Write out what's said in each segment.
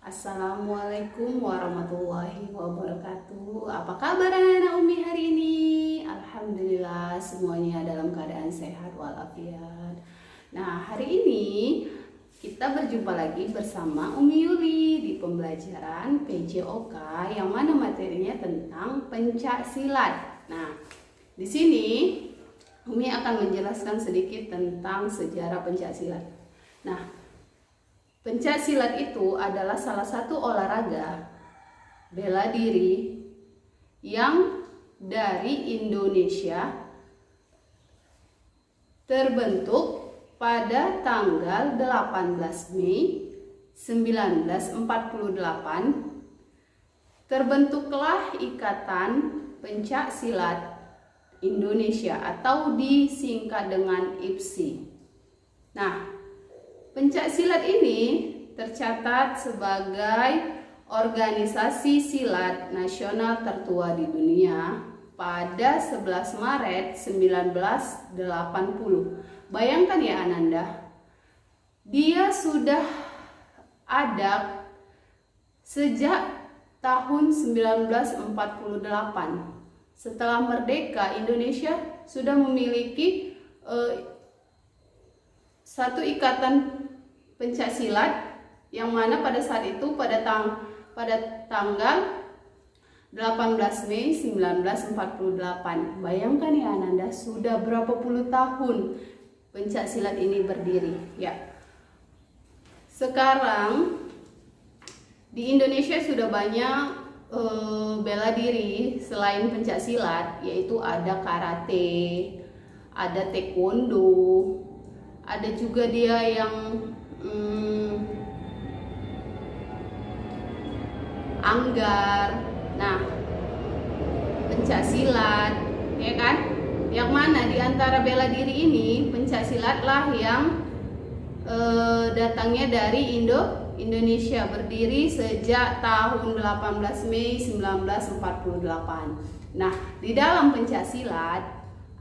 Assalamualaikum warahmatullahi wabarakatuh. Apa kabar anak-anak Umi hari ini? Alhamdulillah semuanya dalam keadaan sehat walafiat. Nah, hari ini kita berjumpa lagi bersama Umi Yuli di pembelajaran PJOK yang mana materinya tentang pencak silat. Nah, di sini Umi akan menjelaskan sedikit tentang sejarah pencak silat. Nah, pencak silat itu adalah salah satu olahraga bela diri yang dari Indonesia terbentuk pada tanggal 18 Mei 1948. Terbentuklah Ikatan Pencak Silat Indonesia atau disingkat dengan IPSI. Nah, pencak silat ini tercatat sebagai organisasi silat nasional tertua di dunia pada 11 Maret 1980. Bayangkan ya Ananda, dia sudah ada sejak tahun 1948. Setelah merdeka, Indonesia sudah memiliki satu ikatan pencak silat yang mana pada saat itu pada tanggal 18 Mei 1948. Bayangkan ya Ananda, sudah berapa puluh tahun pencak silat ini berdiri ya. Sekarang di Indonesia sudah banyak bela diri selain pencak silat, yaitu ada karate, ada taekwondo, ada juga dia yang anggar. Nah, pencak silat, ya kan? Yang mana di antara bela diri ini pencak silat lah yang datangnya dari Indonesia, berdiri sejak tahun 18 Mei 1948. Nah, di dalam pencak silat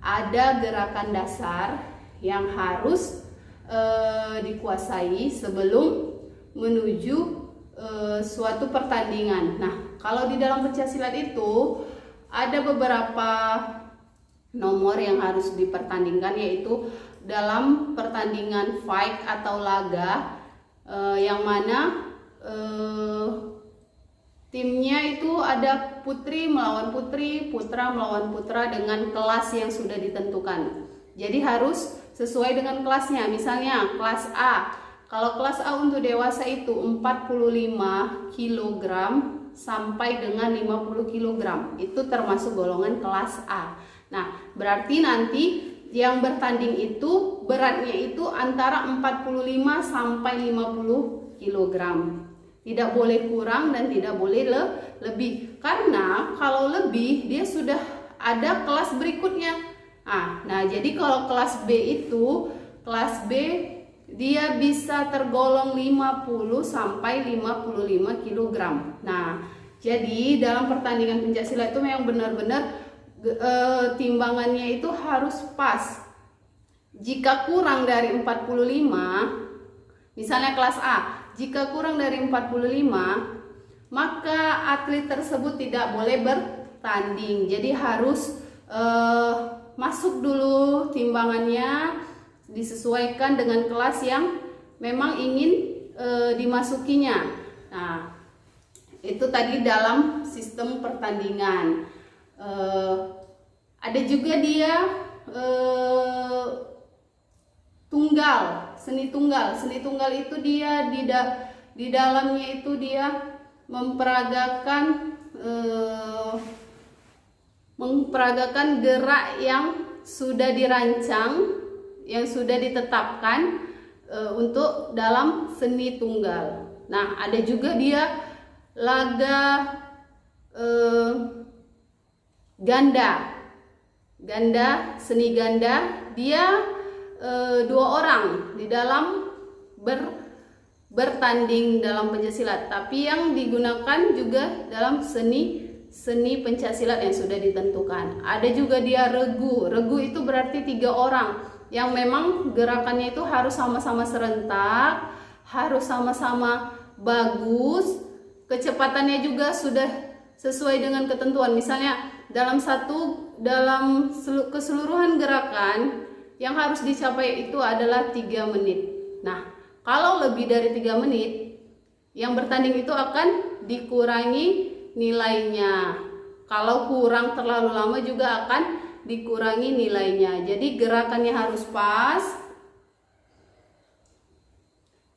ada gerakan dasar yang harus dikuasai sebelum menuju suatu pertandingan. Nah, kalau di dalam pencak silat itu ada beberapa nomor yang harus dipertandingkan, yaitu dalam pertandingan fight atau laga yang mana timnya itu ada putri melawan putri, putra melawan putra dengan kelas yang sudah ditentukan. Jadi harus sesuai dengan kelasnya. Misalnya kelas A. Kalau kelas A untuk dewasa itu 45 kg sampai dengan 50 kg. Itu termasuk golongan kelas A. Nah, berarti nanti yang bertanding itu beratnya itu antara 45 sampai 50 kg. Tidak boleh kurang dan tidak boleh lebih. Karena kalau lebih dia sudah ada kelas berikutnya. Nah, jadi kalau kelas B itu, kelas B dia bisa tergolong 50 sampai 55 kg. Nah, jadi dalam pertandingan pencak silat itu memang benar-benar timbangannya itu harus pas. Jika kurang dari 45, misalnya kelas A, jika kurang dari 45, maka atlet tersebut tidak boleh bertanding. Jadi harus masuk dulu timbangannya, disesuaikan dengan kelas yang memang ingin dimasukinya. Nah, itu tadi dalam sistem pertandingan. Ada juga dia tunggal, seni tunggal. Seni tunggal itu dia di dalamnya itu dia memperagakan gerak yang sudah dirancang, yang sudah ditetapkan untuk dalam seni tunggal. Nah, ada juga dia laga ganda, seni ganda. Dia 2 orang di dalam bertanding dalam pencak silat, tapi yang digunakan juga dalam seni pencak silat yang sudah ditentukan. Ada juga dia regu itu berarti 3 orang yang memang gerakannya itu harus sama-sama serentak, harus sama-sama bagus, kecepatannya juga sudah sesuai dengan ketentuan. Misalnya dalam keseluruhan gerakan yang harus dicapai itu adalah 3 menit. Nah, kalau lebih dari 3 menit, yang bertanding itu akan dikurangi nilainya. Kalau kurang terlalu lama juga akan dikurangi nilainya. Jadi gerakannya harus pas,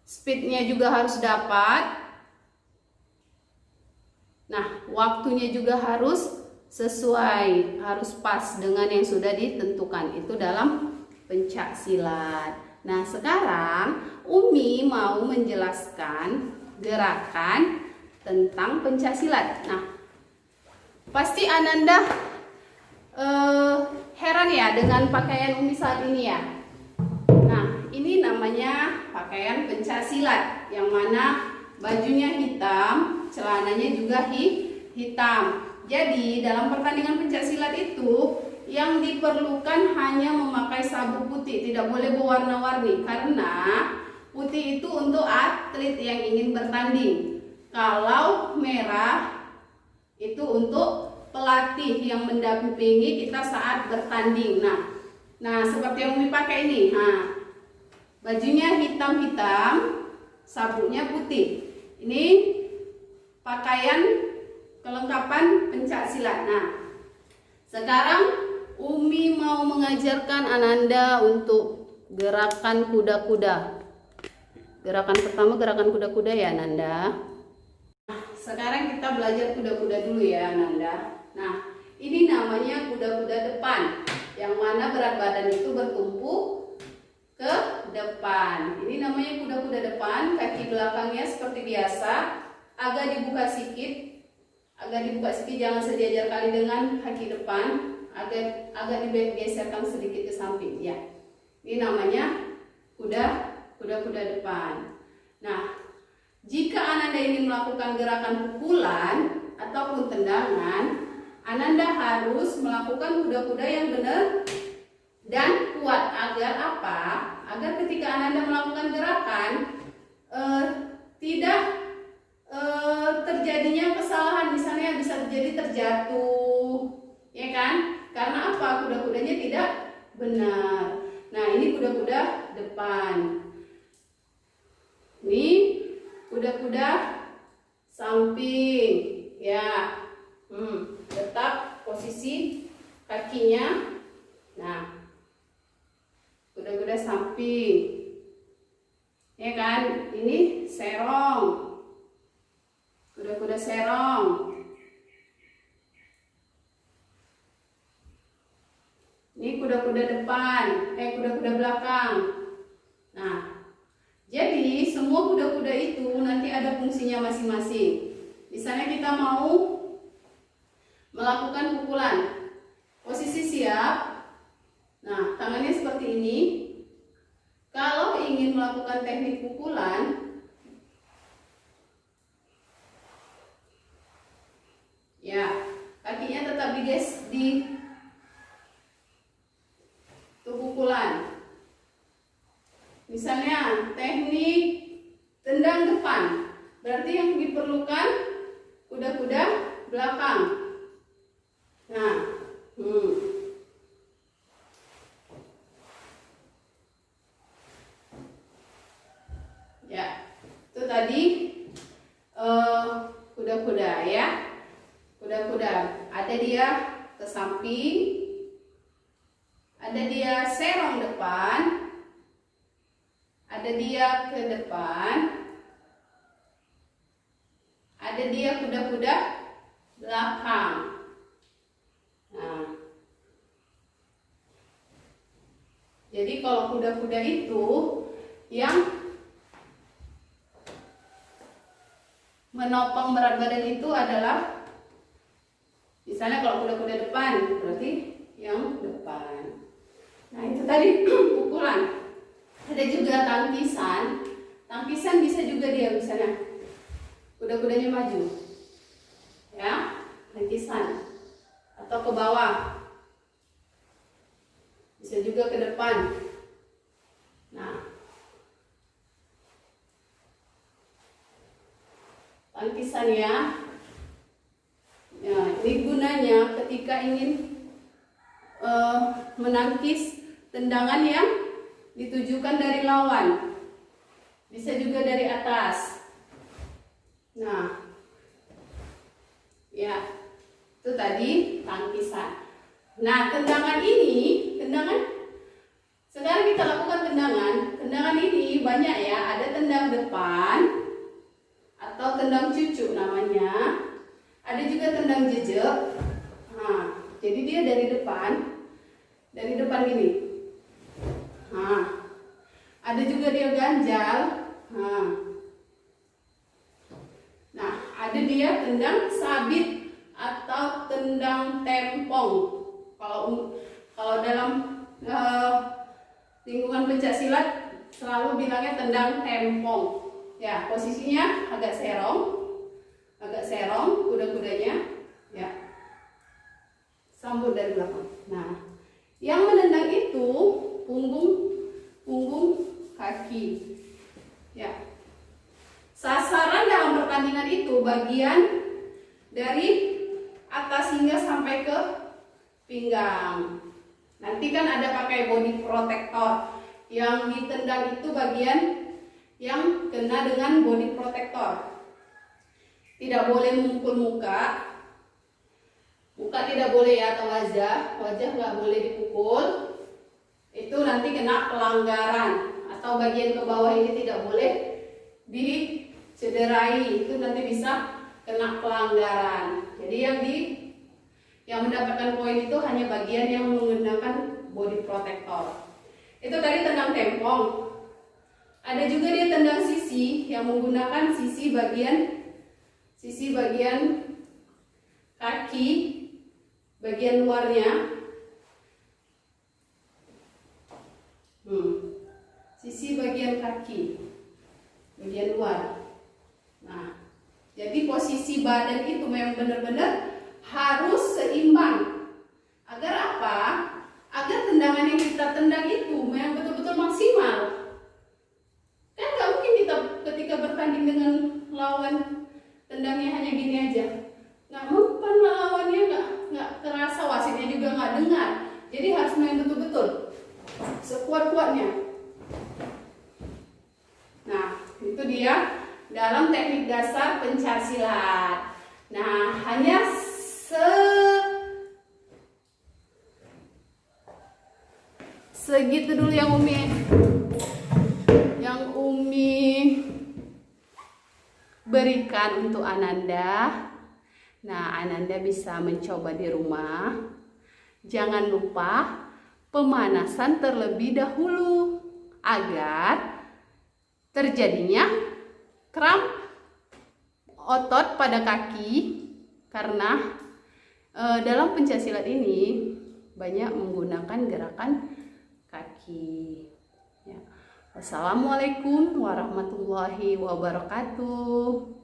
speednya juga harus dapat. Nah, waktunya juga harus sesuai, harus pas dengan yang sudah ditentukan. Itu dalam pencak silat. Nah, sekarang Umi mau menjelaskan gerakan tentang pencak silat. Nah, pasti Ananda heran ya dengan pakaian Umi saat ini ya. Nah, ini namanya pakaian pencak silat, yang mana bajunya hitam, celananya juga hitam. Jadi dalam pertandingan pencak silat itu yang diperlukan hanya memakai sabuk putih, tidak boleh berwarna-warni, karena putih itu untuk atlet yang ingin bertanding. Kalau merah itu untuk pelatih yang mendampingi kita saat bertanding. Nah seperti yang Umi pakai ini. Nah, bajunya hitam-hitam, sabuknya putih. Ini pakaian kelengkapan pencak silat. Nah, sekarang Umi mau mengajarkan Ananda untuk gerakan kuda-kuda. Gerakan pertama gerakan kuda-kuda ya Ananda. Nah, sekarang kita belajar kuda-kuda dulu ya Ananda. Nah, ini namanya kuda-kuda depan, yang mana berat badan itu bertumpu ke depan. Ini namanya kuda-kuda depan, kaki belakangnya seperti biasa, agak dibuka sedikit, jangan sejajar kali dengan kaki depan, agak digeserkan sedikit ke samping ya. Ini namanya kuda-kuda depan. Nah, jika Ananda ingin melakukan gerakan pukulan ataupun tendangan, Ananda harus melakukan kuda-kuda yang benar dan kuat. Agar apa? Agar ketika Ananda melakukan gerakan tidak terjadinya kesalahan, misalnya bisa terjadi terjatuh, ya kan? Karena apa? Kuda-kudanya tidak benar. Nah, ini kuda-kuda depan. Ini kuda-kuda samping, ya. Tetap posisi kakinya. Nah, kuda-kuda samping, ya kan? Ini serong. Kuda-kuda serong. Ini kuda-kuda depan, kuda-kuda belakang. Nah, jadi semua kuda-kuda itu nanti ada fungsinya masing-masing. Misalnya kita mau melakukan pukulan, posisi siap. Nah, tangannya seperti ini. Kalau ingin melakukan teknik pukulan, ya, kakinya tetap di pukulan. Misalnya teknik tendang depan, berarti yang diperlukan kuda-kuda belakang. Nah, ya, itu tadi kuda-kuda ya. Kuda-kuda ada dia ke samping, ada dia serong depan, ada dia ke depan, ada dia kuda-kuda belakang. Nah, jadi kalau kuda-kuda itu yang menopang berat badan itu adalah, misalnya kalau kuda-kuda depan berarti yang depan. Nah, itu tadi pukulan. Ada juga tangkisan. Tangkisan bisa juga dia misalnya kuda-kudanya maju, ya, tangkisan, atau ke bawah, bisa juga ke depan. Nah, tangkisannya. Ya, ini gunanya ketika ingin menangkis tendangan yang ditujukan dari lawan. Bisa juga dari atas. Nah, ya, itu tadi tangkisan. Nah, tendangan sekarang kita lakukan tendangan ini banyak ya, ada tendang depan atau tendang cucu namanya, ada juga tendang jejak. Nah, jadi dia dari depan gini. Nah, ada juga dia ganjal. Nah, ada dia tendang sabit atau tendang tempong. Kalau dalam lingkungan pencak silat selalu bilangnya tendang tempong. Ya, posisinya agak serong kuda-kudanya. Ya, sambut dari belakang. Nah, yang menendang itu punggung kaki. Ya, sasaran dalam pertandingan itu bagian dari atas hingga sampai ke pinggang. Nanti kan ada pakai body protector. Yang ditendang itu bagian yang kena dengan body protector. Tidak boleh memukul muka tidak boleh ya, atau wajah nggak boleh dipukul. Itu nanti kena pelanggaran. Atau bagian ke bawah ini tidak boleh dicederai, itu nanti bisa kena pelanggaran. Jadi yang mendapatkan poin itu hanya bagian yang menggunakan body protector. Itu tadi tendang tempong. Ada juga dia tendang sisi yang menggunakan sisi bagian kaki, bagian luarnya. Sisi bagian kaki, bagian luar. Nah, jadi posisi badan itu memang benar-benar harus seimbang. Agar apa? Agar tendangan yang kita tendang itu memang betul-betul maksimal. Kan nggak mungkin kita ketika bertanding dengan lawan tendangnya hanya gini aja. Nggak mempan lawannya, nggak terasa, wasitnya juga nggak dengar. Jadi harus main betul-betul sekuat-kuatnya. Nah, itu dia dalam teknik dasar pencak silat. Nah, hanya segitu dulu yang Umi berikan untuk Ananda. Nah, Ananda bisa mencoba di rumah. Jangan lupa pemanasan terlebih dahulu agar terjadinya kram otot pada kaki, karena dalam pencaksilat ini banyak menggunakan gerakan kaki. Ya. Wassalamualaikum warahmatullahi wabarakatuh.